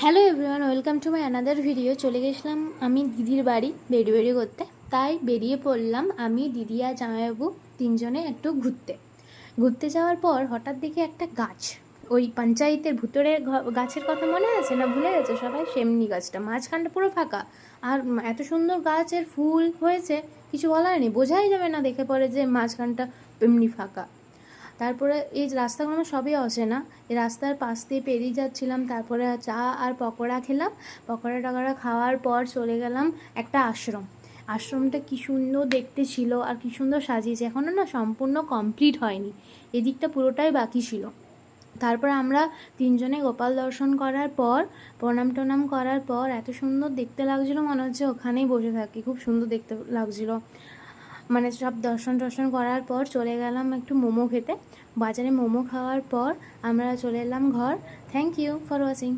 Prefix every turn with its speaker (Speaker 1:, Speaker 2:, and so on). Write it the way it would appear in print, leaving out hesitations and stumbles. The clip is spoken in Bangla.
Speaker 1: Hello everyone, welcome to my another video. চলে গেছিলাম আমি দিদির বাড়ি বেড়ি করতে। তাই বেরিয়ে পড়লাম আমি, দিদি আর জামাইবাবু তিনজনে একটু ঘুরতে যাওয়ার পর হঠাৎ দেখি একটা গাছ, ওই পঞ্চায়েতের ভিতরে গাছের কথা মনে আছে না, ভুলে গেছে সবাই? সেমনি গাছটা, মাঝখানটা পুরো ফাঁকা। আর এত সুন্দর গাছের ফুল হয়েছে, কিছু বলার নেই, বোঝাই যাবে না দেখে পরে যে মাঝখানটা এমনি ফাঁকা। তারপরে এই রাস্তাগুলো আমার সবই অচেনা, এই রাস্তার পাশ দিয়ে পেরিয়ে যাচ্ছিলাম। তারপরে চা আর পকোড়া খেলাম। পকোড়া টকোড়া খাওয়ার পর চলে গেলাম একটা আশ্রমটা কি সুন্দর দেখতে ছিল আর কি সুন্দর সাজিয়েছে। এখনও না সম্পূর্ণ কমপ্লিট হয়নি, এদিকটা পুরোটাই বাকি ছিল। তারপর আমরা তিনজনে গোপাল দর্শন করার পর, প্রণাম টনাম করার পর এত সুন্দর দেখতে লাগছিলো, মনে হচ্ছে ওখানেই বসে থাকি। খুব সুন্দর দেখতে লাগছিলো। মানে সব দর্শন টর্শন করার পর চলে গেলাম একটু মোমো খেতে। বাজারে মোমো খাওয়ার পর আমরা চলে এলাম ঘর। Thank you for watching.